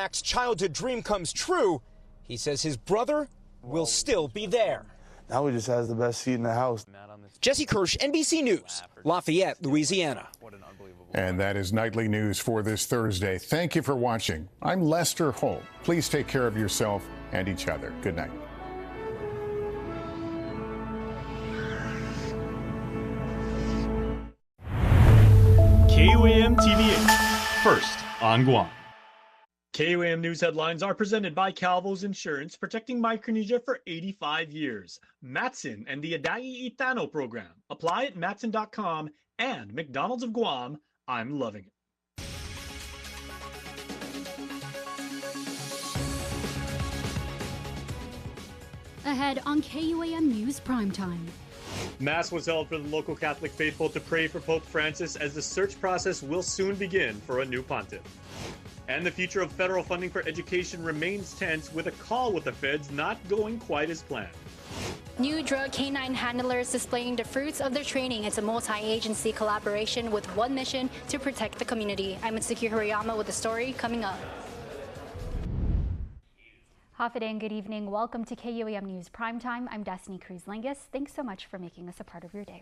Mac's childhood dream comes true, he says his brother will still be there. Now he just has the best seat in the house. Jesse Kirsch, NBC News, Lafayette, Louisiana. And that is Nightly News for this Thursday. Thank you for watching. I'm Lester Holt. Please take care of yourself and each other. Good night. KUAM TV8, first on Guam. KUAM News headlines are presented by Calvo's Insurance, protecting Micronesia for 85 years. Matson and the Adai Itano program. Apply at Matson.com and McDonald's of Guam. I'm loving it. Ahead on KUAM News Primetime. Mass was held for the local Catholic faithful to pray for Pope Francis as the search process will soon begin for a new pontiff. And the future of federal funding for education remains tense, with a call with the feds not going quite as planned. New drug canine handlers displaying the fruits of their training. It's a multi-agency collaboration with one mission: to protect the community. I'm Mitsuki Hirayama with the story coming up. Hafa and good evening. Welcome to KUAM News Primetime. I'm Destiny Cruz-Langus. Thanks so much for making us a part of your day.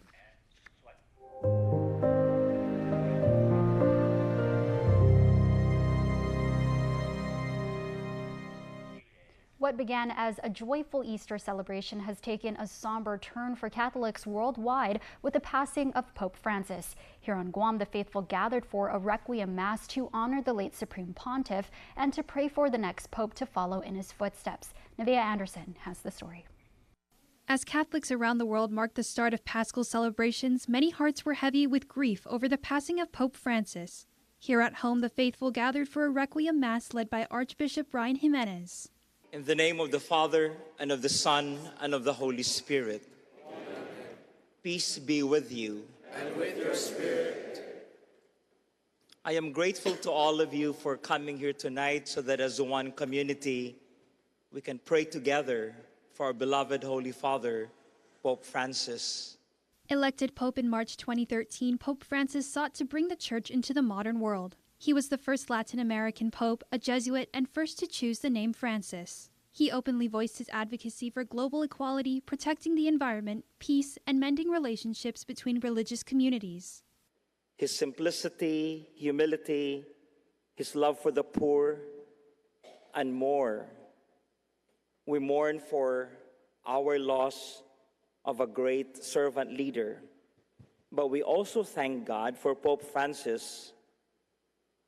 What began as a joyful Easter celebration has taken a somber turn for Catholics worldwide with the passing of Pope Francis. Here on Guam, the faithful gathered for a Requiem Mass to honor the late Supreme Pontiff and to pray for the next Pope to follow in his footsteps. Nevaeh Anderson has the story. As Catholics around the world marked the start of Paschal celebrations, many hearts were heavy with grief over the passing of Pope Francis. Here at home, the faithful gathered for a Requiem Mass led by Archbishop Brian Jimenez. In the name of the Father, and of the Son, and of the Holy Spirit. Amen. Peace be with you. And with your spirit. I am grateful to all of you for coming here tonight so that as one community, we can pray together for our beloved Holy Father, Pope Francis. Elected Pope in March 2013, Pope Francis sought to bring the Church into the modern world. He was the first Latin American pope, a Jesuit, and first to choose the name Francis. He openly voiced his advocacy for global equality, protecting the environment, peace, and mending relationships between religious communities. His simplicity, humility, his love for the poor, and more. We mourn for our loss of a great servant leader, but we also thank God for Pope Francis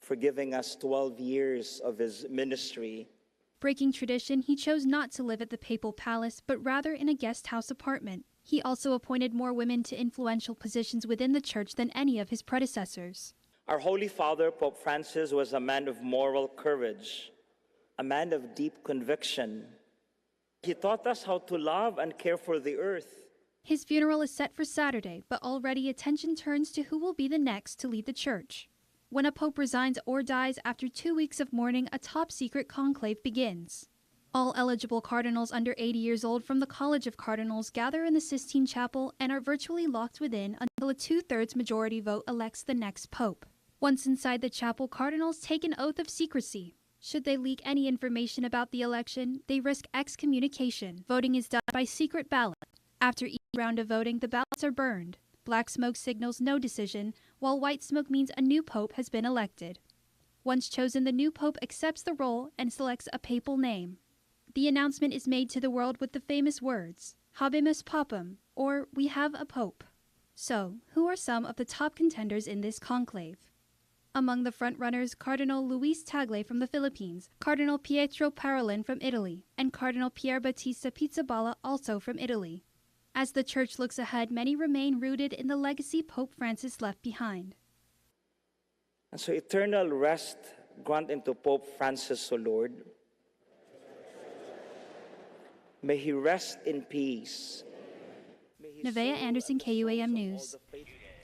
for giving us 12 years of his ministry. Breaking tradition, he chose not to live at the papal palace, but rather in a guest house apartment. He also appointed more women to influential positions within the Church than any of his predecessors. Our Holy Father, Pope Francis, was a man of moral courage, a man of deep conviction. He taught us how to love and care for the earth. His funeral is set for Saturday, but already attention turns to who will be the next to lead the Church. When a pope resigns or dies, after 2 weeks of mourning, a top-secret conclave begins. All eligible cardinals under 80 years old from the College of Cardinals gather in the Sistine Chapel and are virtually locked within until a 2/3 majority vote elects the next pope. Once inside the chapel, cardinals take an oath of secrecy. Should they leak any information about the election, they risk excommunication. Voting is done by secret ballot. After each round of voting, the ballots are burned. Black smoke signals no decision, while white smoke means a new pope has been elected. Once chosen, the new pope accepts the role and selects a papal name. The announcement is made to the world with the famous words, Habemus Papam, or We have a pope. So, who are some of the top contenders in this conclave? Among the frontrunners, Cardinal Luis Tagle from the Philippines, Cardinal Pietro Parolin from Italy, and Cardinal Pier Battista Pizzaballa also from Italy. As the Church looks ahead, many remain rooted in the legacy Pope Francis left behind. And so eternal rest grant into Pope Francis, O Lord. May he rest in peace. Nevaeh Anderson, KUAM News.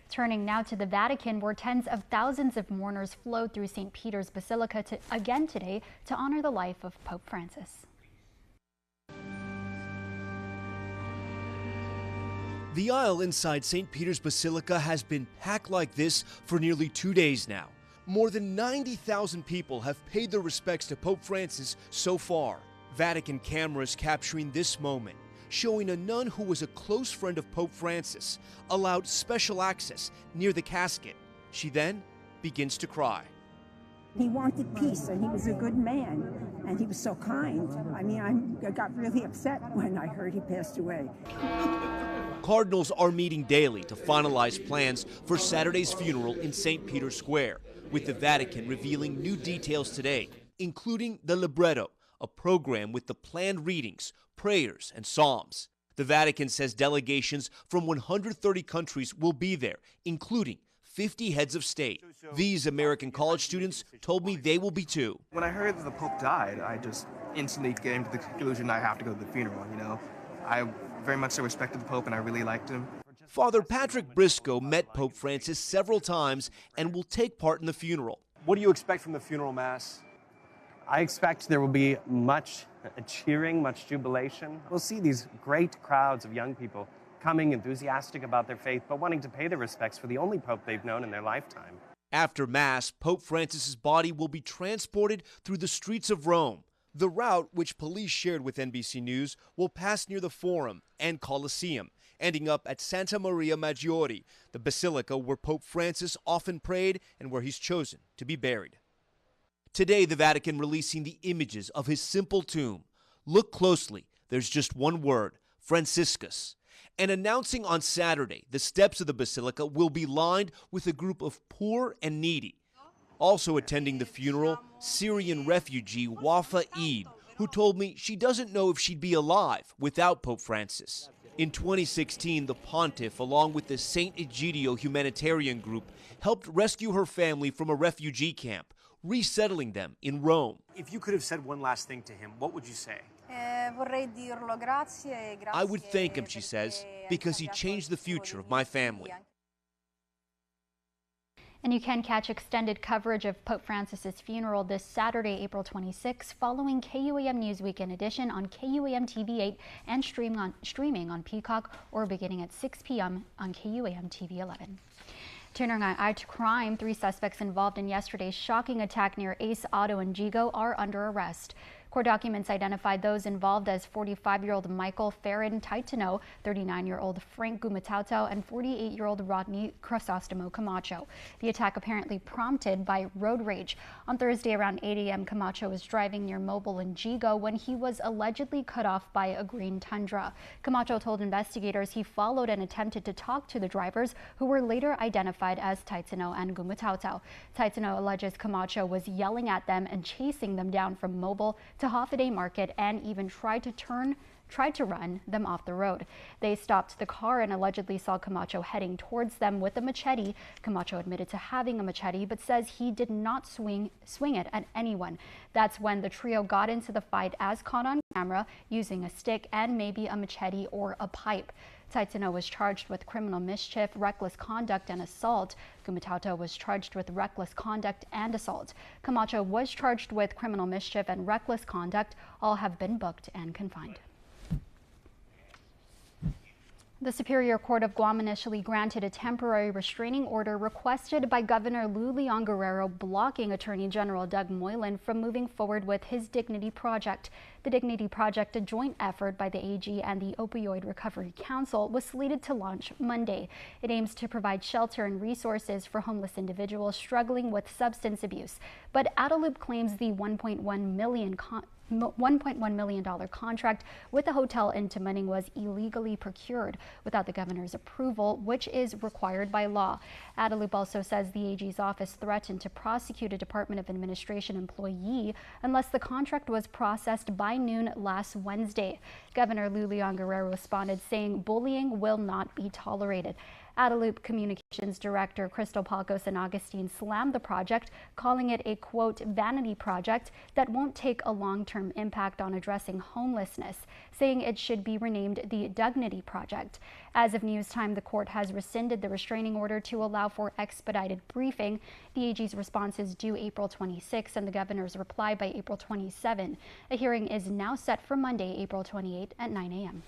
Turning now to the Vatican, where tens of thousands of mourners flowed through St. Peter's Basilica again today to honor the life of Pope Francis. The aisle inside St. Peter's Basilica has been packed like this for nearly 2 days now. More than 90,000 people have paid their respects to Pope Francis so far. Vatican cameras capturing this moment, showing a nun who was a close friend of Pope Francis, allowed special access near the casket. She then begins to cry. He wanted peace, and he was a good man, and he was so kind. I mean, I got really upset when I heard he passed away. Cardinals are meeting daily to finalize plans for Saturday's funeral in St. Peter's Square, with the Vatican revealing new details today, including the libretto, a program with the planned readings, prayers, and psalms. The Vatican says delegations from 130 countries will be there, including 50 heads of state. These American college students told me they will be too. When I heard that the Pope died, I just instantly came to the conclusion I have to go to the funeral, you know. I very much so respected the Pope and I really liked him. Father Patrick Briscoe met Pope Francis several times and will take part in the funeral. What do you expect from the funeral mass? I expect there will be much cheering, much jubilation. We'll see these great crowds of young people coming enthusiastic about their faith, but wanting to pay their respects for the only Pope they've known in their lifetime. After Mass, Pope Francis's body will be transported through the streets of Rome. The route, which police shared with NBC News, will pass near the Forum and Colosseum, ending up at Santa Maria Maggiore, the basilica where Pope Francis often prayed and where he's chosen to be buried. Today, the Vatican releasing the images of his simple tomb. Look closely, there's just one word, Franciscus. And announcing on Saturday the steps of the basilica will be lined with a group of poor and needy. Also attending the funeral, Syrian refugee Wafa Eid, who told me she doesn't know if she'd be alive without Pope Francis. In 2016, the pontiff, along with the St. Egidio humanitarian group, helped rescue her family from a refugee camp, resettling them in Rome. If you could have said one last thing to him, what would you say? I would thank him, she says, because he changed the future of my family. And you can catch extended coverage of Pope Francis's funeral this Saturday, April 26, following KUAM News Weekend edition on KUAM TV 8 and streaming on Peacock, or beginning at 6 p.m. on KUAM TV 11. Turning our eye to crime, 3 suspects involved in yesterday's shocking attack near Ace Auto in Jigo are under arrest. Court documents identified those involved as 45-year-old Michael Farron Taitano, 39-year-old Frank Gumatauto, and 48-year-old Rodney Crisostomo Camacho. The attack apparently prompted by road rage. On Thursday around 8 a.m., Camacho was driving near Mobile in Jigo when he was allegedly cut off by a green Tundra. Camacho told investigators he followed and attempted to talk to the drivers, who were later identified as Taitano and Gumatauto. Taitano alleges Camacho was yelling at them and chasing them down from Mobile to Hoffaday Market, and even tried to run them off the road. They stopped the car and allegedly saw Camacho heading towards them with a machete. Camacho admitted to having a machete, but says he did not swing it at anyone. That's when the trio got into the fight, as caught on camera, using a stick and maybe a machete or a pipe. Taitano was charged with criminal mischief, reckless conduct, and assault. Gumatauto was charged with reckless conduct and assault. Camacho was charged with criminal mischief and reckless conduct. All have been booked and confined. The Superior Court of Guam initially granted a temporary restraining order requested by Governor Lou Leon Guerrero, blocking Attorney General Doug Moylan from moving forward with his Dignity Project. The Dignity Project, a joint effort by the AG and the Opioid Recovery Council, was slated to launch Monday. It aims to provide shelter and resources for homeless individuals struggling with substance abuse. But Adelup claims the $1.1 million contract with the hotel in Tamaning was illegally procured without the governor's approval, which is required by law. Adelup also says the AG's office threatened to prosecute a Department of Administration employee unless the contract was processed by noon last Wednesday. Governor Lou Leon Guerrero responded, saying bullying will not be tolerated. Adelup Communications Director Crystal Palco San Agustin slammed the project, calling it a, quote, vanity project that won't take a long-term impact on addressing homelessness, saying it should be renamed the Dignity Project. As of news time, the court has rescinded the restraining order to allow for expedited briefing. The AG's response is due April 26 and the governor's reply by April 27. A hearing is now set for Monday, April 28 at 9 a.m.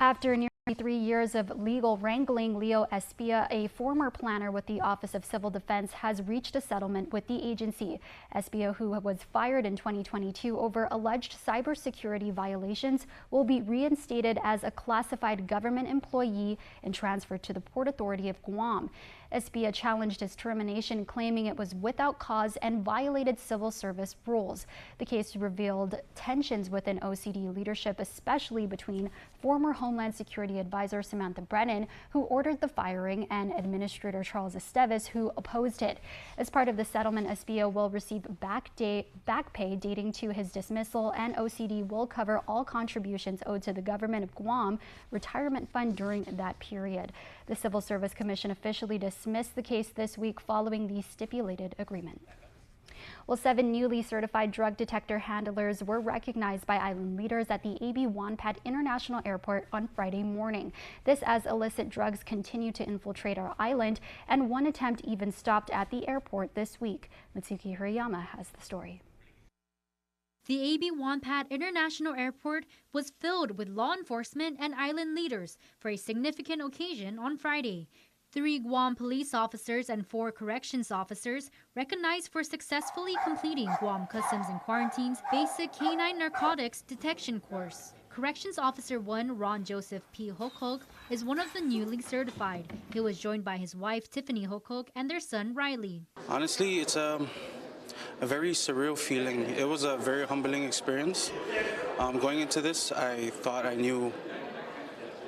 After near 3 years of legal wrangling, Leo Espia, a former planner with the Office of Civil Defense, has reached a settlement with the agency. Espia, who was fired in 2022 over alleged cybersecurity violations, will be reinstated as a classified government employee and transferred to the Port Authority of Guam. Espia challenged his termination, claiming it was without cause and violated civil service rules. The case revealed tensions within OCD leadership, especially between former Homeland Security Advisor Samantha Brennan, who ordered the firing, and Administrator Charles Esteves, who opposed it. As part of the settlement, Espia will receive back pay dating to his dismissal, and OCD will cover all contributions owed to the government of Guam retirement fund during that period. The Civil Service Commission officially dismissed the case this week following the stipulated agreement. Well, 7 newly certified drug detector handlers were recognized by island leaders at the AB Wanpat International Airport on Friday morning. This as illicit drugs continue to infiltrate our island, and one attempt even stopped at the airport this week. Mitsuki Hirayama has the story. The AB Wanpat International Airport was filled with law enforcement and island leaders for a significant occasion on Friday. 3 Guam police officers and 4 corrections officers recognized for successfully completing Guam Customs and Quarantine's basic canine narcotics detection course. Corrections Officer 1 Ron Joseph P. Hokog is one of the newly certified. He was joined by his wife Tiffany Hokog and their son Riley. Honestly, it's a very surreal feeling. It was a very humbling experience. Going into this, I thought I knew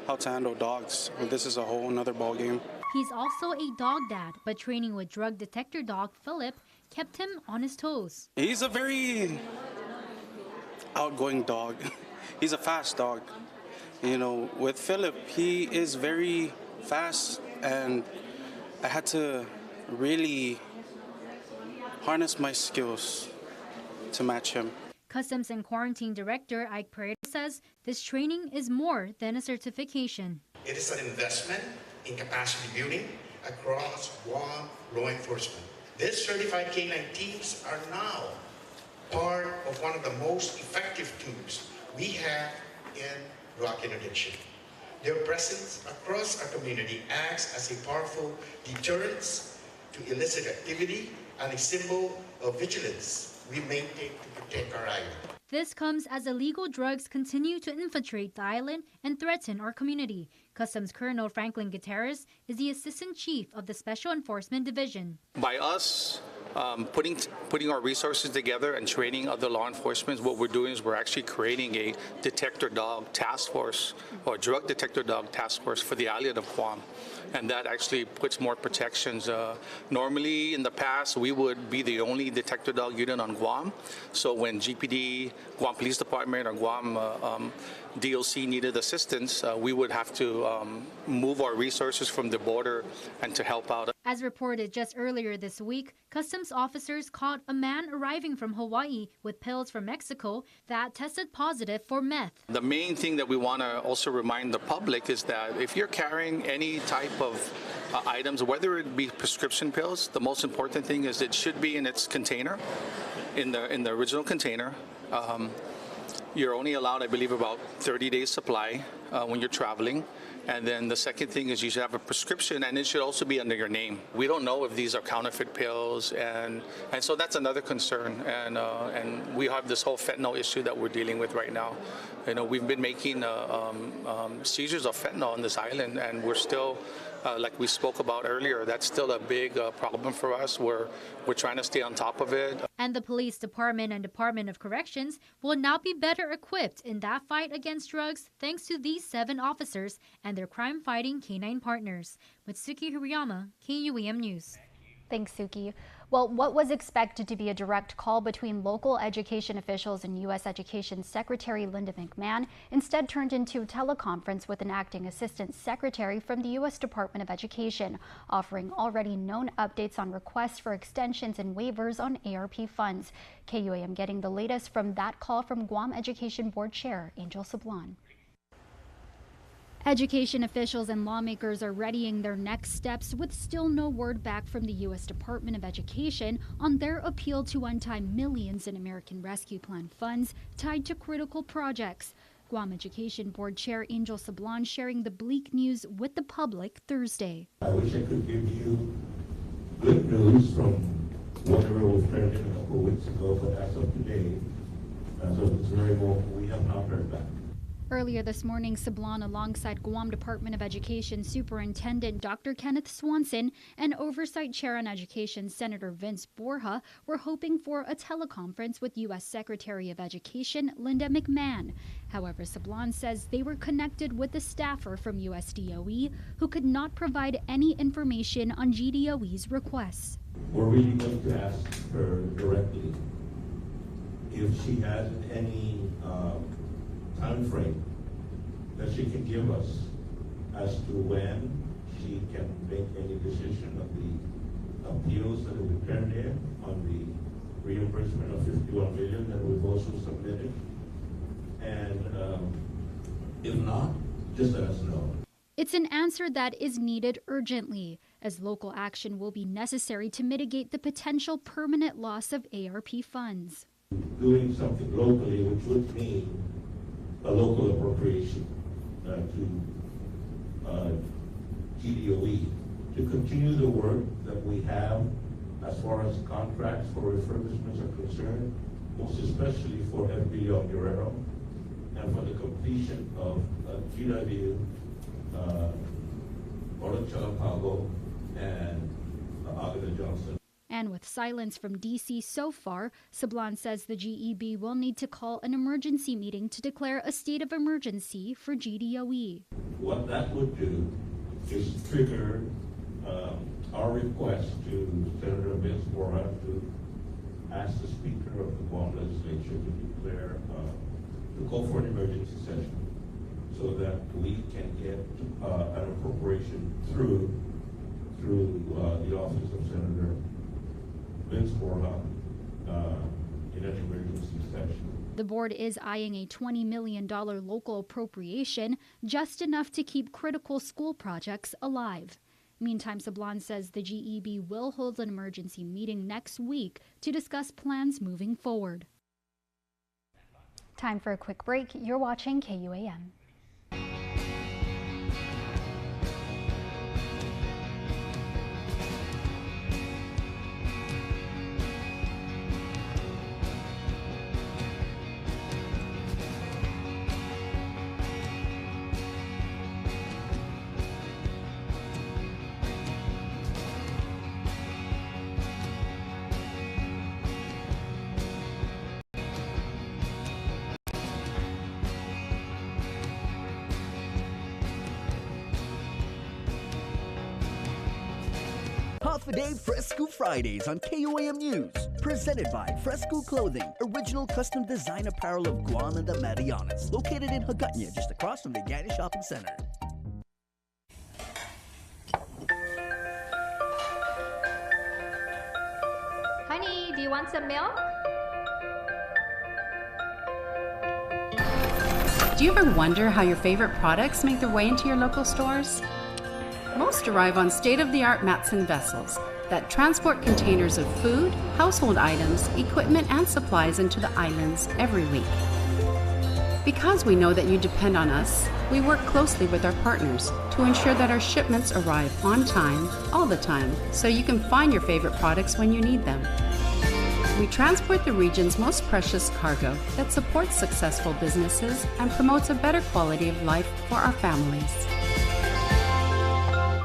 how to handle dogs, but this is a whole nother ballgame. He's also a dog dad, but training with drug detector dog Philip kept him on his toes. He's a very outgoing dog. He's a fast dog. You know, with Philip, he is very fast, and I had to really harness my skills to match him. Customs and Quarantine Director Ike Pereira says this training is more than a certification. It is an investment in capacity building across Guam law enforcement. These certified canine teams are now part of one of the most effective tools we have in drug interdiction. Their presence across our community acts as a powerful deterrent to illicit activity and a symbol of vigilance we maintain to protect our island. This comes as illegal drugs continue to infiltrate the island and threaten our community. Customs Colonel Franklin Gutierrez is the Assistant Chief of the Special Enforcement Division. By us putting our resources together and training other law enforcement, what we're doing is we're actually creating a detector dog task force or drug detector dog task force for the island of Guam. And that actually puts more protections. Normally, in the past, we would be the only detector dog unit on Guam. So when GPD, Guam Police Department, or Guam DOC needed assistance, we would have to move our resources from the border and to help out. As reported just earlier this week, customs officers caught a man arriving from Hawaii with pills from Mexico that tested positive for meth. The main thing that we want to also remind the public is that if you're carrying any type of items, whether it be prescription pills, the most important thing is it should be in its container, in the original container. You're only allowed, I believe, about 30 days supply when you're traveling. And then the second thing is you should have a prescription, and it should also be under your name. We don't know if these are counterfeit pills, and so that's another concern. And we have this whole fentanyl issue that we're dealing with right now. You know, we've been making seizures of fentanyl on this island, and we're still, like we spoke about earlier, that's still a big problem for us. We're trying to stay on top of it. And the Police Department and Department of Corrections will now be better equipped in that fight against drugs thanks to these 7 officers and their crime-fighting canine partners. Mitsuki Hirayama, KUAM News. Thanks, Suki. Well, what was expected to be a direct call between local education officials and U.S. Education Secretary Linda McMahon instead turned into a teleconference with an acting assistant secretary from the U.S. Department of Education, offering already known updates on requests for extensions and waivers on ARP funds. KUAM getting the latest from that call from Guam Education Board Chair Angel Sablan. Education officials and lawmakers are readying their next steps with still no word back from the U.S. Department of Education on their appeal to untie millions in American Rescue Plan funds tied to critical projects. Guam Education Board Chair Angel Sablan sharing the bleak news with the public Thursday. I wish I could give you good news from whatever was turned in a couple of weeks ago, but as of today, as of this very moment, we have not heard back. Earlier this morning, Sablan, alongside Guam Department of Education Superintendent Dr. Kenneth Swanson and Oversight Chair on Education Senator Vince Borja, were hoping for a teleconference with U.S. Secretary of Education Linda McMahon. However, Sablan says they were connected with a staffer from USDOE who could not provide any information on GDOE's requests. We're really going to ask her directly if she has any time frame that she can give us as to when she can make any decision of the appeals that have been turned in on the reimbursement of $51 million that we've also submitted. And if not, just let us know. It's an answer that is needed urgently, as local action will be necessary to mitigate the potential permanent loss of ARP funds. Doing something locally, which would mean a local appropriation to GDOE to continue the work that we have as far as contracts for refurbishments are concerned, most especially for FBO Guerrero, and for the completion of GW, Orachalapago, and Agada Johnson. And with silence from D.C. so far, Sablan says the GEB will need to call an emergency meeting to declare a state of emergency for GDOE. What that would do is trigger our request to Senator Vince Borja to ask the Speaker of the Guam Legislature to declare, to call for an emergency session so that we can get an appropriation through the office of Senator Vince Borja in an emergency session. The board is eyeing a $20 million local appropriation, just enough to keep critical school projects alive. Meantime, Sablan says the GEB will hold an emergency meeting next week to discuss plans moving forward. Time for a quick break. You're watching KUAM. Half a Day Fresco Fridays on KUAM News. Presented by Fresco Clothing, original custom design apparel of Guam and the Marianas. Located in Hagåtña, just across from the Gani Shopping Center. Honey, do you want some milk? Do you ever wonder how your favorite products make their way into your local stores? Most arrive on state-of-the-art Matson vessels that transport containers of food, household items, equipment, and supplies into the islands every week. Because we know that you depend on us, we work closely with our partners to ensure that our shipments arrive on time, all the time, so you can find your favorite products when you need them. We transport the region's most precious cargo that supports successful businesses and promotes a better quality of life for our families.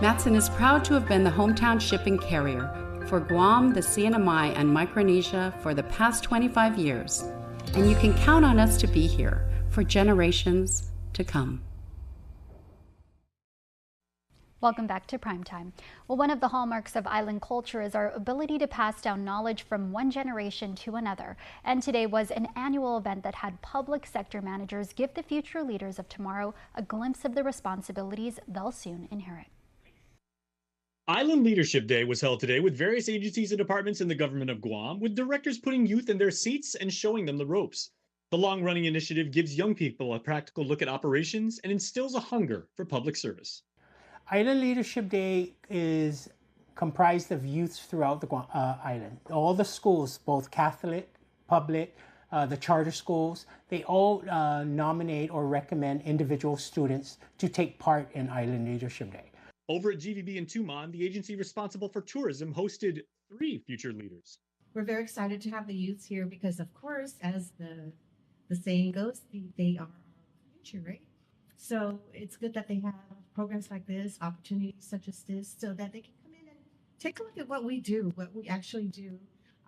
Matson is proud to have been the hometown shipping carrier for Guam, the CNMI, and Micronesia for the past 25 years, and you can count on us to be here for generations to come. Welcome back to Primetime. Well, one of the hallmarks of island culture is our ability to pass down knowledge from one generation to another. And today was an annual event that had public sector managers give the future leaders of tomorrow a glimpse of the responsibilities they'll soon inherit. Island Leadership Day was held today with various agencies and departments in the government of Guam, with directors putting youth in their seats and showing them the ropes. The long-running initiative gives young people a practical look at operations and instills a hunger for public service. Island Leadership Day is comprised of youths throughout the island. All the schools, both Catholic, public, the charter schools, they all nominate or recommend individual students to take part in Island Leadership Day. Over at GVB in Tumon, the agency responsible for tourism hosted 3 future leaders. We're very excited to have the youths here because, of course, as the saying goes, they are our future, right? So it's good that they have programs like this, opportunities such as this, so that they can come in and take a look at what we do, what we actually do,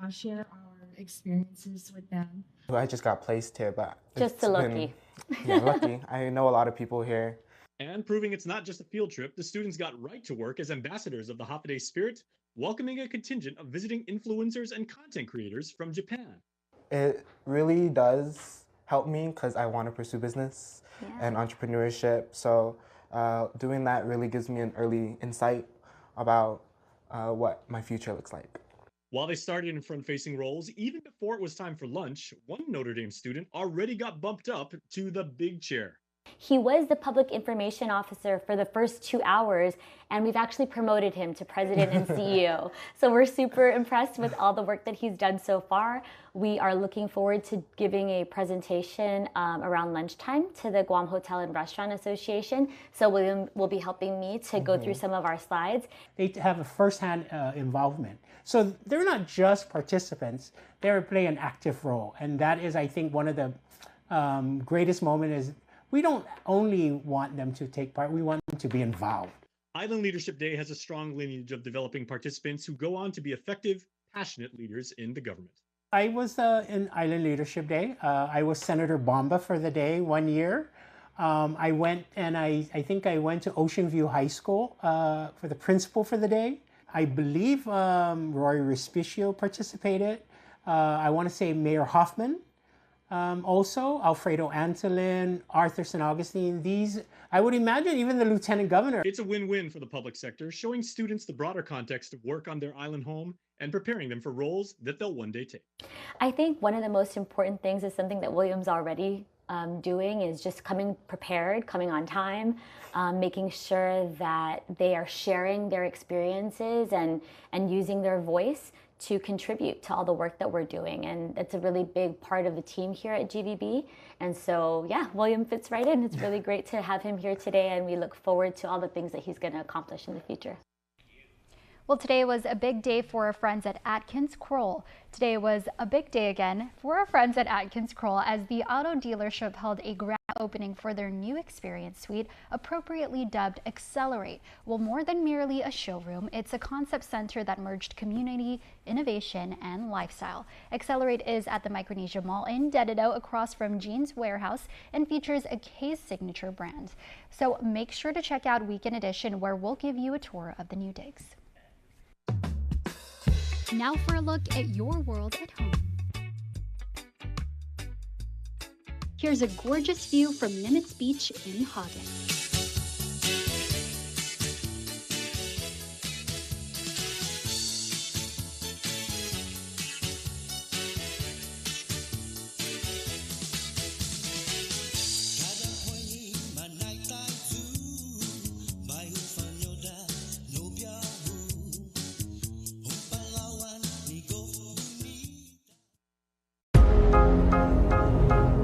share our experiences with them. I just got placed here, but just so lucky. Yeah, lucky. I know a lot of people here. And proving it's not just a field trip, the students got right to work as ambassadors of the Hapaday spirit, welcoming a contingent of visiting influencers and content creators from Japan. It really does help me because I want to pursue business and entrepreneurship. So doing that really gives me an early insight about what my future looks like. While they started in front-facing roles, even before it was time for lunch, one Notre Dame student already got bumped up to the big chair. He was the public information officer for the first 2 hours, and we've actually promoted him to president and CEO. So we're super impressed with all the work that he's done so far. We are looking forward to giving a presentation around lunchtime to the Guam Hotel and Restaurant Association. So William will be helping me to go through some of our slides. They have a first-hand involvement. So they're not just participants, they play an active role. And that is, I think, one of the greatest moments is we don't only want them to take part, we want them to be involved. Island Leadership Day has a strong lineage of developing participants who go on to be effective, passionate leaders in the government. I was in Island Leadership Day. I was Senator Bomba for the day 1 year. I went and I think I went to Ocean View High School for the principal for the day. I believe Roy Respicio participated. I want to say Mayor Hoffman. Also, Alfredo Antolin, Arthur St. Augustine, these, I would imagine even the Lieutenant Governor. It's a win-win for the public sector, showing students the broader context of work on their island home and preparing them for roles that they'll one day take. I think one of the most important things is something that William's already doing is just coming prepared, coming on time, making sure that they are sharing their experiences and using their voice to contribute to all the work that we're doing. And it's a really big part of the team here at GVB. And so, yeah, William fits right in. It's really great to have him here today, and we look forward to all the things that he's going to accomplish in the future. Well, today was a big day for our friends at Atkins Kroll. Today was a big day again for our friends at Atkins Kroll as the auto dealership held a grand opening for their new experience suite, appropriately dubbed Accelerate. Well, more than merely a showroom, it's a concept center that merged community, innovation, and lifestyle. Accelerate is at the Micronesia Mall in Dededo across from Jean's Warehouse and features a K's signature brand. So make sure to check out Weekend Edition, where we'll give you a tour of the new digs. Now for a look at your world at home. Here's a gorgeous view from Nimitz Beach in Hagen.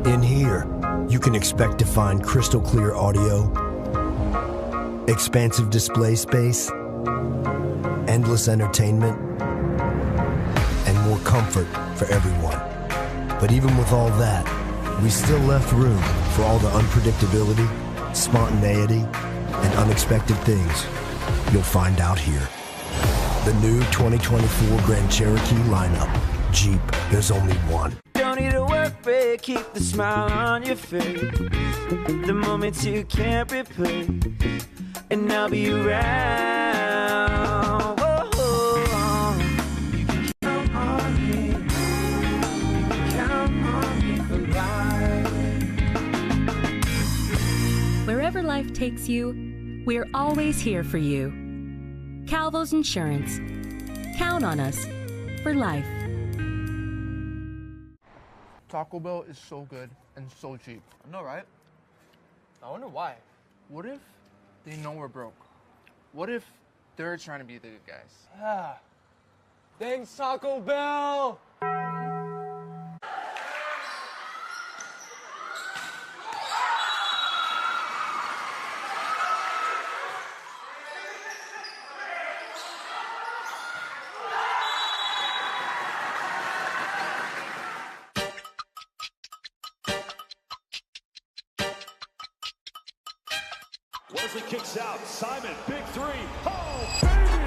In here, you can expect to find crystal clear audio, expansive display space, endless entertainment, and more comfort for everyone. But even with all that, we still left room for all the unpredictability, spontaneity, and unexpected things you'll find out here. The new 2024 Grand Cherokee lineup. Jeep, there's only one. Don't need a work break, keep the smile on your face. The moments you can't replace, and I'll be around. Whoa. You can count on me. You can count on me for life. Wherever life takes you, we're always here for you. Calvo's Insurance. Count on us for life. Taco Bell is so good and so cheap. I know, right? I wonder why. What if they know we're broke? What if they're trying to be the good guys? Thanks, Taco Bell! Wesley kicks out. Simon, big three. Oh, baby!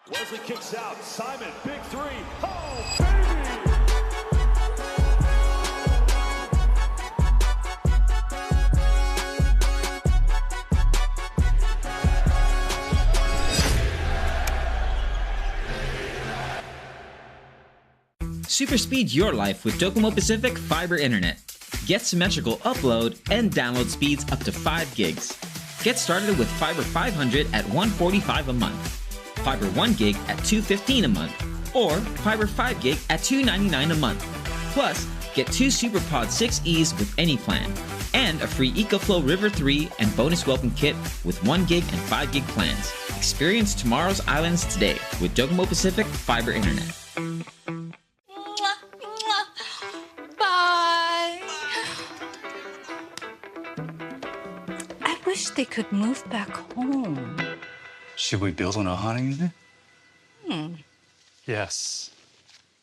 Wesley kicks out. Simon, big three. Oh, baby! Super speed your life with Docomo Pacific Fiber Internet. Get symmetrical upload and download speeds up to 5 gigs. Get started with Fiber 500 at $145 a month, Fiber 1 gig at $215 a month, or Fiber 5 gig at $299 a month. Plus, get 2 SuperPod 6Es with any plan, and a free EcoFlow River 3 and bonus welcome kit with 1 gig and 5 gig plans. Experience tomorrow's islands today with Docomo Pacific Fiber Internet. Bye. I wish they could move back home. Should we build on a honeymoon? Yes.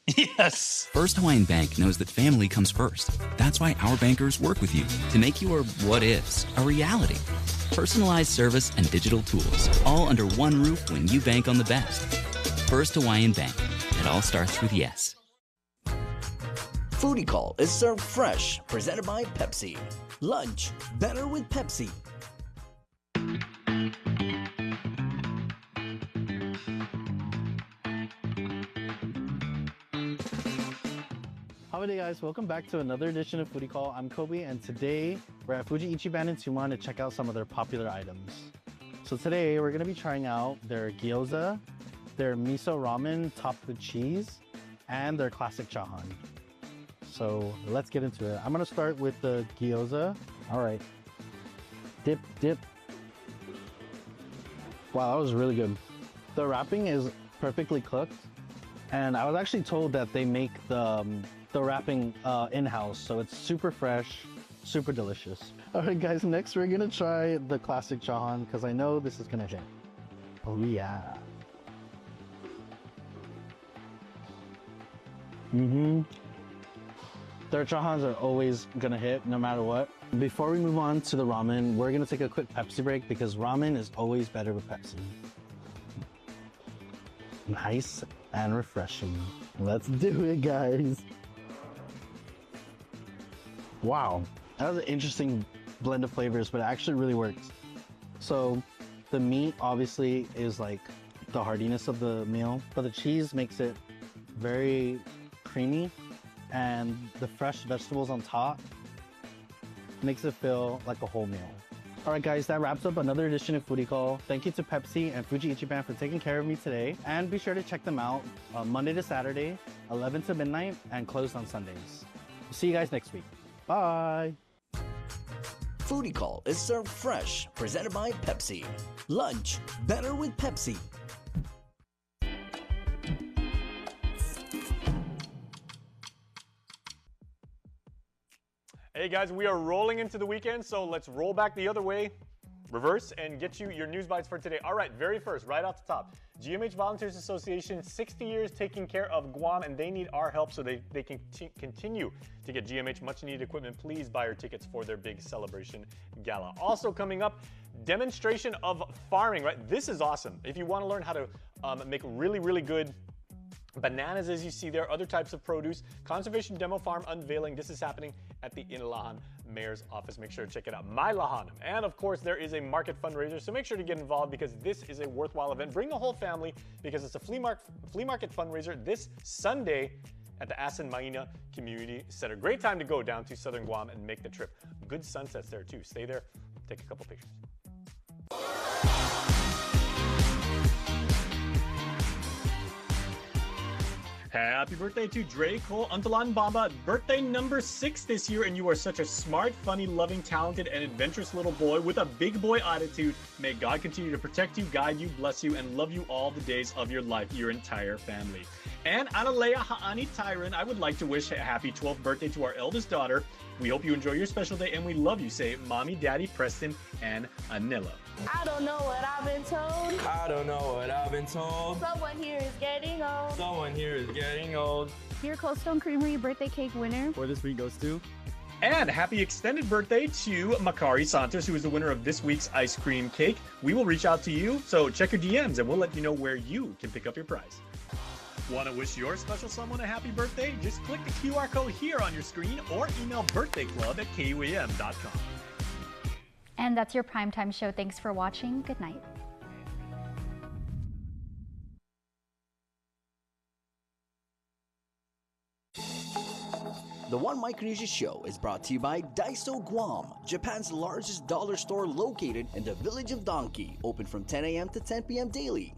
Yes! First Hawaiian Bank knows that family comes first. That's why our bankers work with you to make your what-ifs a reality. Personalized service and digital tools, all under one roof when you bank on the best. First Hawaiian Bank. It all starts with yes. Foodie Call is served fresh, presented by Pepsi. Lunch, better with Pepsi. Howdy guys, welcome back to another edition of Foodie Call. I'm Kobe, and today we're at Fuji Ichi in Tumon to check out some of their popular items. So today we're gonna be trying out their gyoza, their miso ramen topped with cheese, and their classic chahan. So let's get into it. I'm gonna start with the gyoza. All right, dip, dip. Wow, that was really good. The wrapping is perfectly cooked, and I was actually told that they make the wrapping in-house, so it's super fresh, super delicious. All right guys, next we're gonna try the classic chahan because I know this is gonna hit. Oh yeah. Their chahans are always gonna hit no matter what. Before we move on to the ramen, we're gonna take a quick Pepsi break because ramen is always better with Pepsi. Nice and refreshing. Let's do it, guys. Wow, that was an interesting blend of flavors, but it actually really works. So the meat obviously is like the hardiness of the meal, but the cheese makes it very creamy, and the fresh vegetables on top makes it feel like a whole meal. All right, guys, that wraps up another edition of Foodie Call. Thank you to Pepsi and Fuji Ichi for taking care of me today. And be sure to check them out Monday to Saturday, 11 to midnight, and closed on Sundays. See you guys next week. Bye. Foodie Call is served fresh, presented by Pepsi. Lunch, better with Pepsi. Hey guys, we are rolling into the weekend, so let's roll back the other way, reverse, and get you your news bites for today. All right, very first, right off the top, GMH Volunteers Association, 60 years taking care of Guam, and they need our help so they can continue to get GMH much needed equipment. Please buy your tickets for their big celebration gala. Also coming up, demonstration of farming, right? This is awesome. If you want to learn how to make really, really good bananas, as you see there, other types of produce, conservation demo farm unveiling. This is happening at the Inalahan Mayor's office. Make sure to check it out. My Lahanam. And of course, there is a market fundraiser, so make sure to get involved because this is a worthwhile event. Bring the whole family because it's a flea market fundraiser this Sunday at the Asan Maina Community Center. Great time to go down to Southern Guam and make the trip. Good sunsets there too. Stay there, take a couple pictures. Happy birthday to Dre Cole Untalan Bamba, birthday number 6 this year, and you are such a smart, funny, loving, talented, and adventurous little boy with a big boy attitude. May God continue to protect you, guide you, bless you, and love you all the days of your life, your entire family. And Analea Ha'ani Tyron, I would like to wish a happy 12th birthday to our eldest daughter. We hope you enjoy your special day, and we love you, say Mommy, Daddy, Preston, and Anilla. I don't know what I've been told. I don't know what I've been told. Someone here is getting old. Someone here is getting old. Dear Cold Stone Creamery birthday cake winner. Where this week goes to. And happy extended birthday to Makari Santos, who is the winner of this week's ice cream cake. We will reach out to you, so check your DMs and we'll let you know where you can pick up your prize. Want to wish your special someone a happy birthday? Just click the QR code here on your screen or email birthdayclub@kuam.com. And that's your primetime show. Thanks for watching. Good night. The One Micronesia Show is brought to you by Daiso Guam, Japan's largest dollar store located in the village of Donkey, open from 10 a.m. to 10 p.m. daily.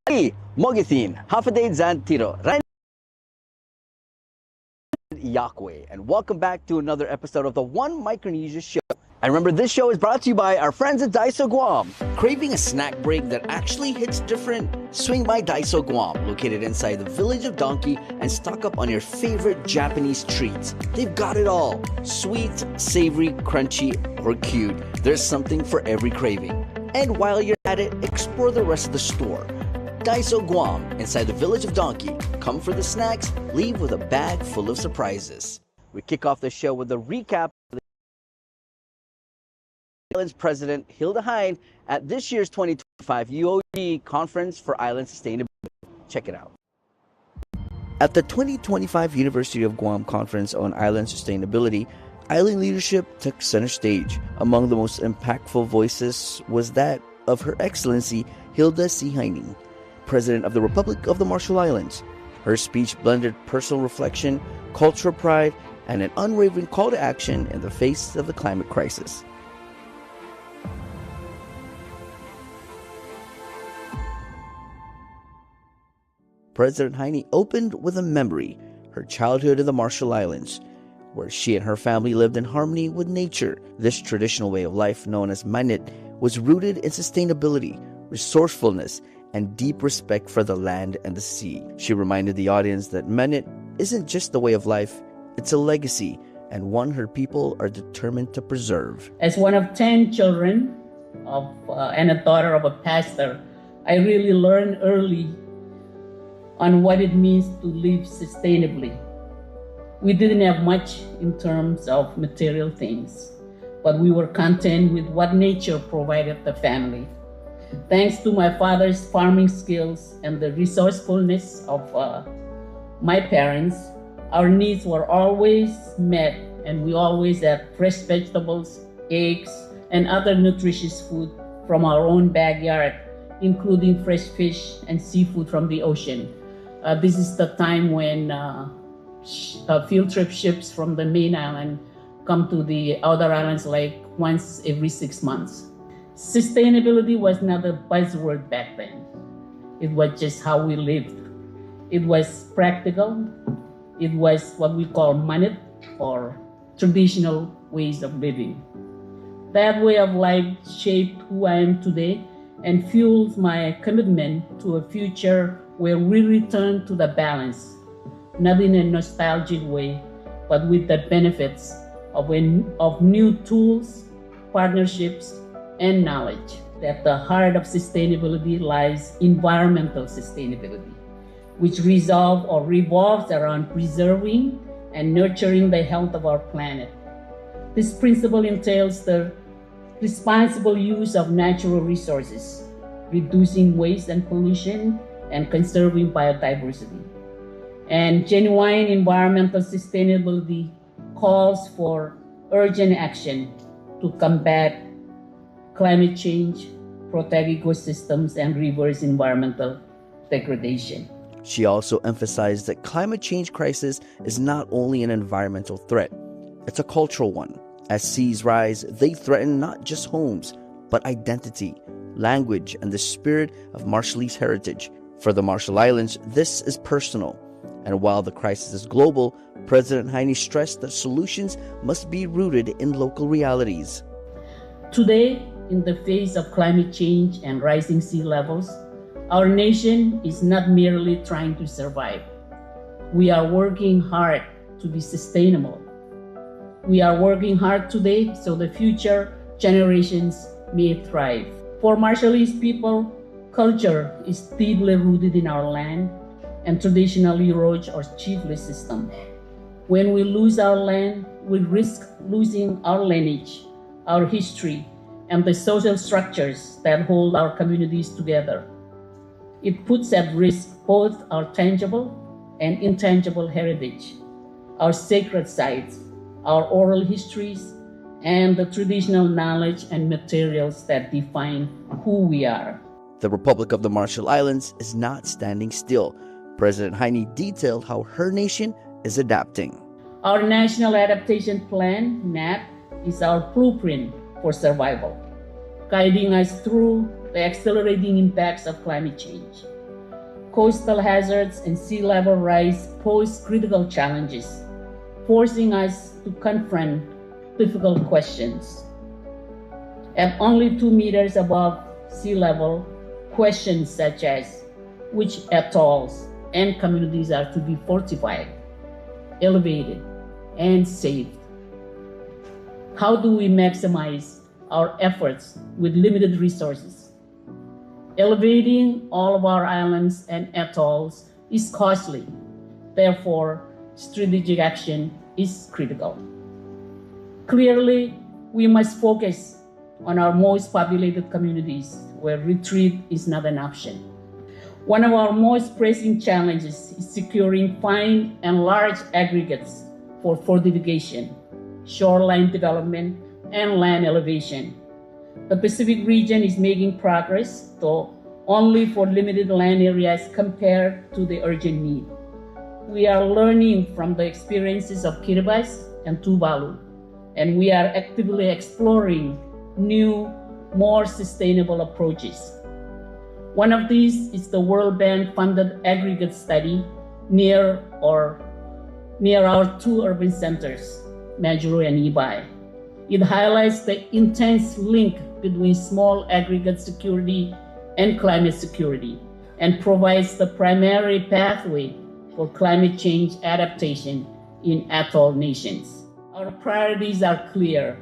Ali, Mogithin, Hafade Zantiro, Rain Yakwe, and welcome back to another episode of the One Micronesia Show. And remember, this show is brought to you by our friends at Daiso Guam. Craving a snack break that actually hits different? Swing by Daiso Guam, located inside the village of Donkey, and stock up on your favorite Japanese treats. They've got it all. Sweet, savory, crunchy, or cute. There's something for every craving. And while you're at it, explore the rest of the store. Daiso Guam, inside the village of Donkey. Come for the snacks, leave with a bag full of surprises. We kick off the show with a recap of the Island's President Hilda Hine at this year's 2025 UOG Conference for Island Sustainability. Check it out. At the 2025 University of Guam Conference on Island Sustainability, island leadership took center stage. Among the most impactful voices was that of Her Excellency Hilda C. Hine, President of the Republic of the Marshall Islands. Her speech blended personal reflection, cultural pride, and an unwavering call to action in the face of the climate crisis. President Hine opened with a memory, her childhood in the Marshall Islands, where she and her family lived in harmony with nature. This traditional way of life, known as manit, was rooted in sustainability, resourcefulness, and deep respect for the land and the sea. She reminded the audience that manit isn't just a way of life, it's a legacy, and one her people are determined to preserve. As one of 10 children and a daughter of a pastor, I really learned early on what it means to live sustainably. We didn't have much in terms of material things, but we were content with what nature provided the family. Thanks to my father's farming skills and the resourcefulness of my parents, our needs were always met and we always have fresh vegetables, eggs, and other nutritious food from our own backyard, including fresh fish and seafood from the ocean. This is the time when field trip ships from the main island come to the outer islands like once every 6 months. Sustainability was not a buzzword back then. It was just how we lived. It was practical. It was what we call manit, or traditional ways of living. That way of life shaped who I am today and fuels my commitment to a future where we return to the balance, not in a nostalgic way, but with the benefits of new tools, partnerships, and knowledge. At the heart of sustainability lies environmental sustainability, which revolves around preserving and nurturing the health of our planet. This principle entails the responsible use of natural resources, reducing waste and pollution, and conserving biodiversity. And genuine environmental sustainability calls for urgent action to combat climate change, protect ecosystems, and reverse environmental degradation. She also emphasized that climate change crisis is not only an environmental threat, it's a cultural one. As seas rise, they threaten not just homes, but identity, language, and the spirit of Marshallese heritage. For the Marshall Islands, this is personal. And while the crisis is global, President Heine stressed that solutions must be rooted in local realities. Today, in the face of climate change and rising sea levels, our nation is not merely trying to survive. We are working hard to be sustainable. We are working hard today so the future generations may thrive. For Marshallese people, culture is deeply rooted in our land and traditionally roach or chiefly system. When we lose our land, we risk losing our lineage, our history, and the social structures that hold our communities together. It puts at risk both our tangible and intangible heritage, our sacred sites, our oral histories, and the traditional knowledge and materials that define who we are. The Republic of the Marshall Islands is not standing still. President Heine detailed how her nation is adapting. Our National Adaptation Plan, NAP, is our blueprint for survival, guiding us through the accelerating impacts of climate change. Coastal hazards and sea level rise pose critical challenges, forcing us to confront difficult questions. At only 2 meters above sea level, questions such as which atolls and communities are to be fortified, elevated, and saved. How do we maximize our efforts with limited resources? Elevating all of our islands and atolls is costly. Therefore, strategic action is critical. Clearly, we must focus on our most populated communities where retreat is not an option. One of our most pressing challenges is securing fine and large aggregates for fortification, shoreline development, and land elevation. The Pacific region is making progress, though only for limited land areas compared to the urgent need. We are learning from the experiences of Kiribati and Tuvalu, and we are actively exploring new, more sustainable approaches. One of these is the World Bank-funded aggregate study near our 2 urban centers, Majuro and Ibai. It highlights the intense link between small aggregate security and climate security and provides the primary pathway for climate change adaptation in atoll nations. Our priorities are clear.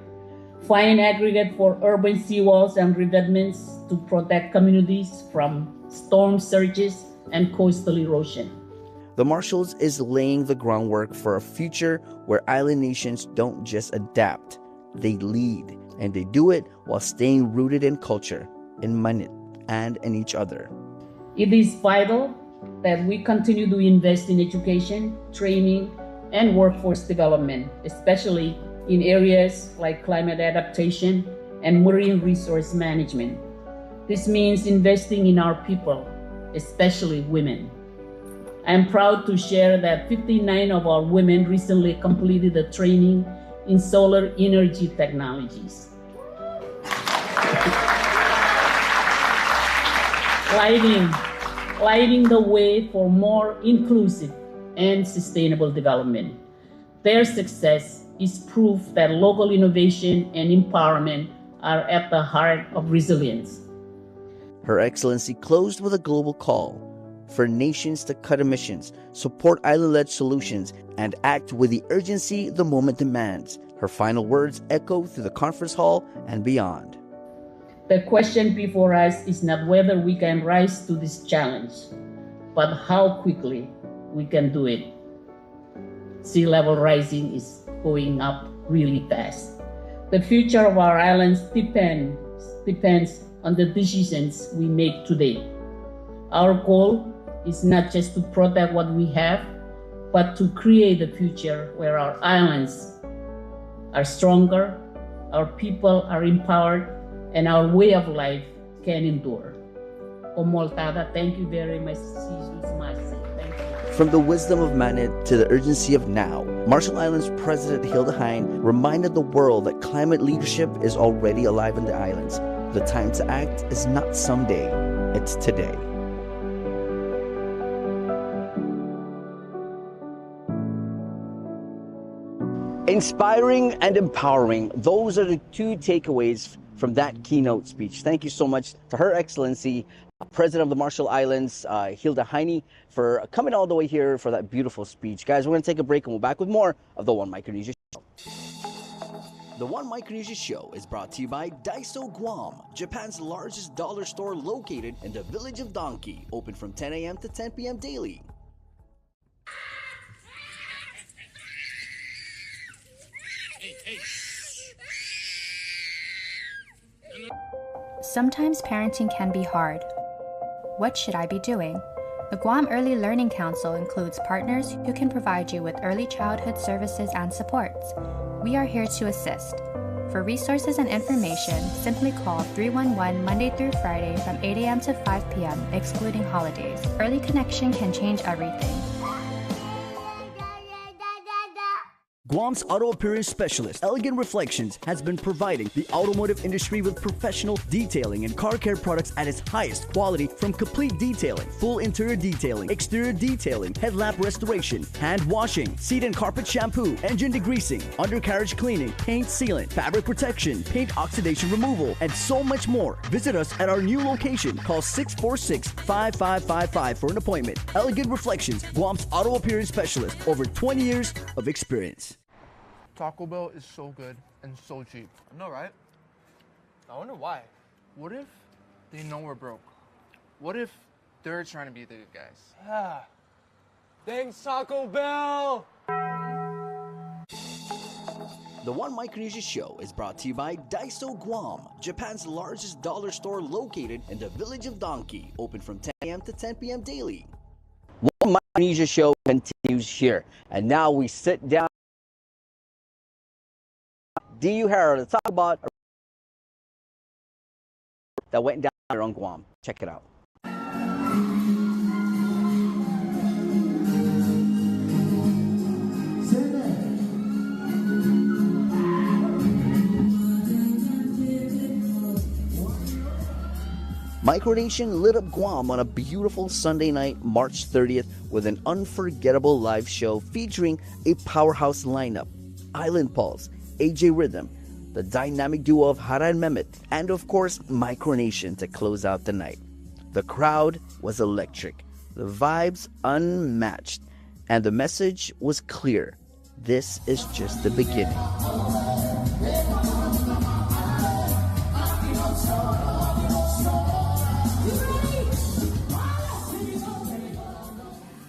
Fine aggregate for urban seawalls and revetments to protect communities from storm surges and coastal erosion. The Marshalls is laying the groundwork for a future where island nations don't just adapt, they lead, and they do it while staying rooted in culture, in manit, and in each other. It is vital that we continue to invest in education, training, and workforce development, especially in areas like climate adaptation and marine resource management. This means investing in our people, especially women. I am proud to share that 59 of our women recently completed a training in solar energy technologies. Lighting the way for more inclusive and sustainable development. Their success is proof that local innovation and empowerment are at the heart of resilience. Her Excellency closed with a global call for nations to cut emissions, support island-led solutions, and act with the urgency the moment demands. Her final words echo through the conference hall and beyond. The question before us is not whether we can rise to this challenge, but how quickly we can do it. Sea level rising is going up really fast. The future of our islands depends on the decisions we make today. Our goal is not just to protect what we have, but to create a future where our islands are stronger, our people are empowered, and our way of life can endure. Komoltada, thank you very much. Thank you. From the wisdom of Manit to the urgency of now, Marshall Islands President Hilda Hine reminded the world that climate leadership is already alive in the islands. The time to act is not someday, it's today. Inspiring and empowering, those are the two takeaways from that keynote speech. Thank you so much to Her Excellency, President of the Marshall Islands, Hilda Hine, for coming all the way here for that beautiful speech. Guys, we're going to take a break and we'll be back with more of the One Micronesia Show. The One Micronesia Show is brought to you by Daiso Guam, Japan's largest dollar store located in the village of Donkey, open from 10 a.m. to 10 p.m. daily. Sometimes parenting can be hard. What should I be doing? The Guam Early Learning Council includes partners who can provide you with early childhood services and supports. We are here to assist. For resources and information, simply call 311 Monday through Friday from 8 a.m. to 5 p.m., excluding holidays. Early connection can change everything. Guam's auto appearance specialist, Elegant Reflections, has been providing the automotive industry with professional detailing and car care products at its highest quality, from complete detailing, full interior detailing, exterior detailing, headlamp restoration, hand washing, seat and carpet shampoo, engine degreasing, undercarriage cleaning, paint sealant, fabric protection, paint oxidation removal, and so much more. Visit us at our new location. Call 646-5555 for an appointment. Elegant Reflections, Guam's auto appearance specialist, over 20 years of experience. Taco Bell is so good and so cheap. I know, right? I wonder why. What if they know we're broke? What if they're trying to be the good guys? Thanks, Taco Bell! The One Micronesia Show is brought to you by Daiso Guam, Japan's largest dollar store located in the village of Donkey, open from 10 a.m. to 10 p.m. daily. One Micronesia Show continues here, and now we sit down D.U. Harrow to talk about that went down here on Guam. Check it out. Micronation lit up Guam on a beautiful Sunday night, March 30th, with an unforgettable live show featuring a powerhouse lineup: Island Pulse, AJ Rhythm, the dynamic duo of Hara and Mehmet, and of course Micronation to close out the night. The crowd was electric, the vibes unmatched, and the message was clear: this is just the beginning.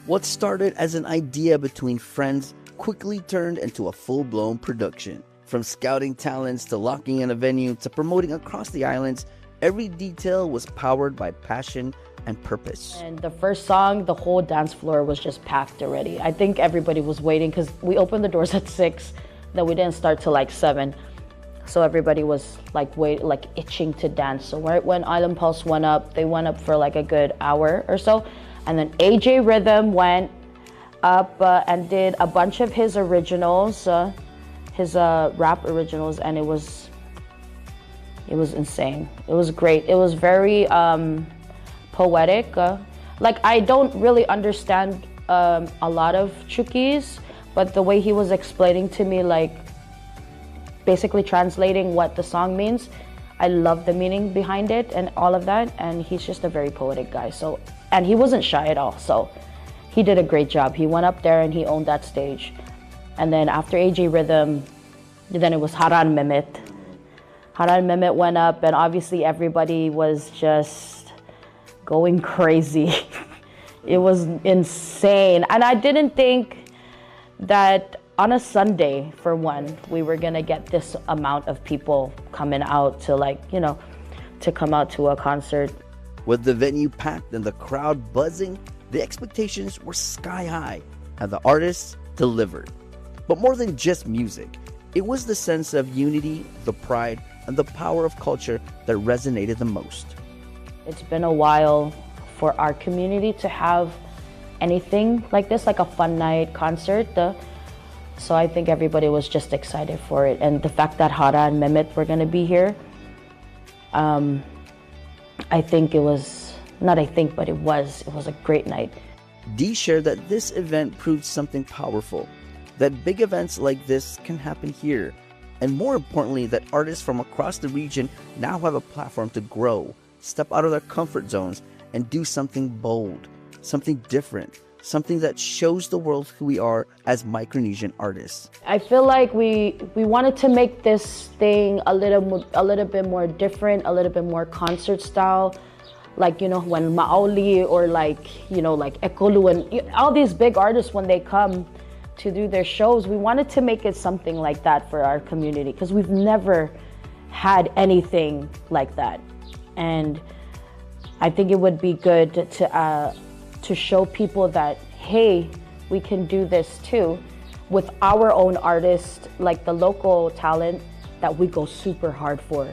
What started as an idea between friends quickly turned into a full-blown production. From scouting talents to locking in a venue to promoting across the islands, every detail was powered by passion, and purpose. And the first song, the whole dance floor was just packed already. I think everybody was waiting because we opened the doors at 6, then we didn't start till like 7. So everybody was like itching to dance. So right when Island Pulse went up, they went up for like a good hour or so. And then AJ Rhythm went up and did a bunch of his originals, his rap originals, and it was insane. It was great. It was very poetic. Like, I don't really understand a lot of Chukis, but the way he was explaining to me, like basically translating what the song means, I love the meaning behind it and all of that. And he's just a very poetic guy. So, and he wasn't shy at all. So he did a great job. He went up there and he owned that stage. And then after AJ Rhythm, then it was Haran Mehmet. Haran Mehmet went up, and obviously everybody was just going crazy. It was insane. And I didn't think that on a Sunday, for one, we were gonna get this amount of people coming out to, like, you know, to come out to a concert. With the venue packed and the crowd buzzing, the expectations were sky high, and the artists delivered. But more than just music, it was the sense of unity, the pride, and the power of culture that resonated the most. It's been a while for our community to have anything like this, like a fun night concert. So I think everybody was just excited for it. And the fact that Hara and Mehmet were gonna be here, I think it was, not I think, but it was a great night. Dee shared that this event proved something powerful, that big events like this can happen here, and more importantly, that artists from across the region now have a platform to grow, step out of their comfort zones, and do something bold, something different, something that shows the world who we are as Micronesian artists. I feel like we wanted to make this thing a little bit more different, a little bit more concert style. Like, you know, when Maoli or like, you know, like Ekolu and all these big artists, when they come to do their shows, we wanted to make it something like that for our community, because we've never had anything like that. And I think it would be good to show people that, hey, we can do this too with our own artists, like the local talent that we go super hard for.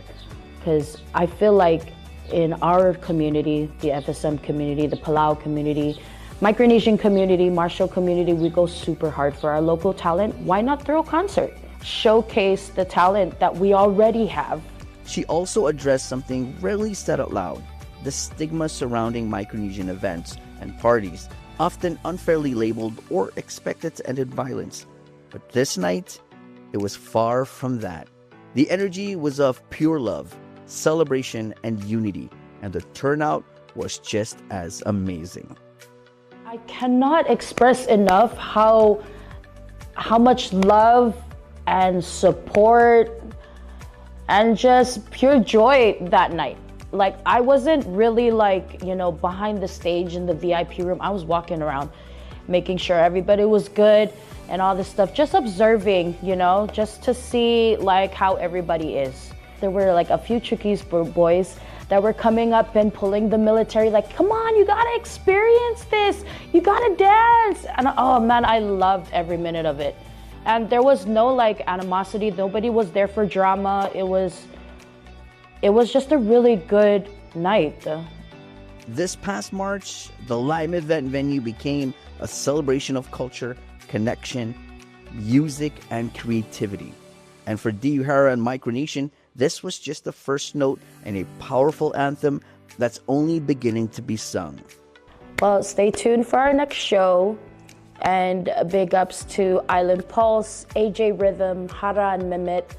Because I feel like in our community, the FSM community, the Palau community, Micronesian community, Marshall community, we go super hard for our local talent. Why not throw a concert? Showcase the talent that we already have. She also addressed something rarely said out loud, the stigma surrounding Micronesian events and parties, often unfairly labeled or expected to end in violence. But this night, it was far from that. The energy was of pure love, celebration, and unity, and the turnout was just as amazing. I cannot express enough how much love and support and just pure joy that night. Like, I wasn't really like, you know, behind the stage in the VIP room. I was walking around making sure everybody was good and all this stuff, just observing, you know, just to see like how everybody is. There were like a few Chukis boys that were coming up and pulling the military, like, come on, you gotta experience this, you gotta dance. And oh man, I loved every minute of it. And there was no like animosity, nobody was there for drama. It was just a really good night. This past March, the Lime event venue became a celebration of culture, connection, music, and creativity. And for Dee Uhara and Micronesian, this was just the first note in a powerful anthem that's only beginning to be sung. Well, stay tuned for our next show. And big ups to Island Pulse, AJ Rhythm, Hara and Mehmet,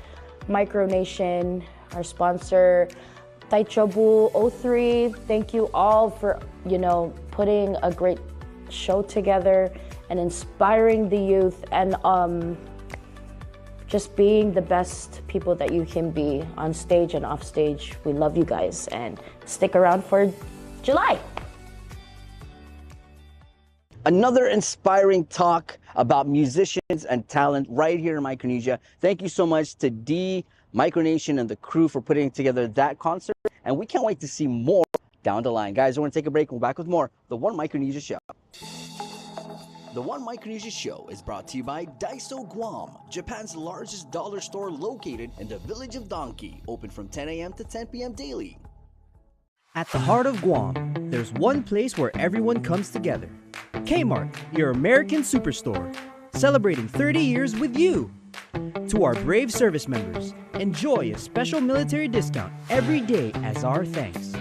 Micronesian, our sponsor, Taichobu 03. Thank you all for, you know, putting a great show together and inspiring the youth and just being the best people that you can be on stage and off stage. We love you guys, and stick around for July. Another inspiring talk about musicians and talent right here in Micronesia. Thank you so much to Dee, Micronesian, and the crew for putting together that concert. And we can't wait to see more down the line. Guys, we're going to take a break. We'll be back with more. The One Micronesia Show. The One Micronesia Show is brought to you by Daiso Guam, Japan's largest dollar store located in the village of Donkey, open from 10 a.m. to 10 p.m. daily. At the heart of Guam, there's one place where everyone comes together. Kmart, your American superstore, celebrating 30 years with you. To our brave service members, enjoy a special military discount every day as our thanks.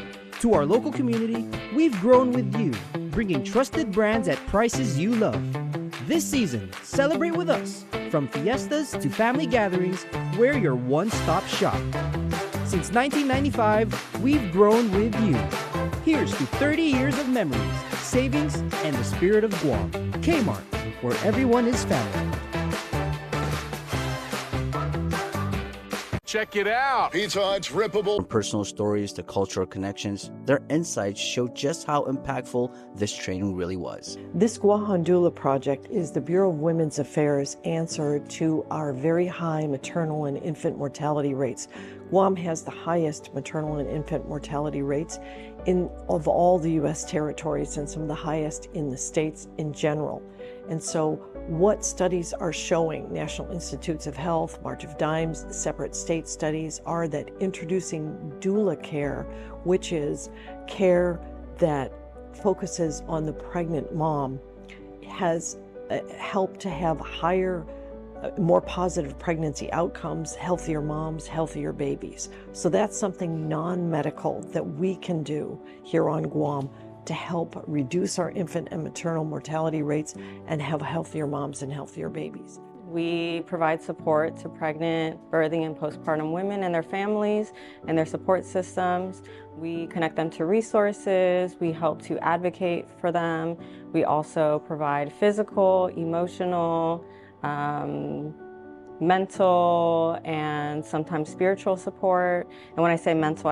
To our local community, we've grown with you, bringing trusted brands at prices you love. This season, celebrate with us. From fiestas to family gatherings, we're your one-stop shop. Since 1995, we've grown with you. Here's to 30 years of memories, savings, and the spirit of Guam. Kmart, where everyone is family. Check it out. Pizza Hut's rippable. From personal stories to cultural connections, their insights show just how impactful this training really was. This Guahan Doula project is the Bureau of Women's Affairs' answer to our very high maternal and infant mortality rates. Guam has the highest maternal and infant mortality rates of all the U.S. territories and some of the highest in the states in general. And so what studies are showing, National Institutes of Health, March of Dimes, separate state studies, are that introducing doula care, which is care that focuses on the pregnant mom, has helped to have higher, more positive pregnancy outcomes, healthier moms, healthier babies. So that's something non-medical that we can do here on Guam to help reduce our infant and maternal mortality rates and have healthier moms and healthier babies. We provide support to pregnant, birthing, and postpartum women and their families and their support systems. We connect them to resources. We help to advocate for them. We also provide physical, emotional, mental, and sometimes spiritual support. And when I say mental, I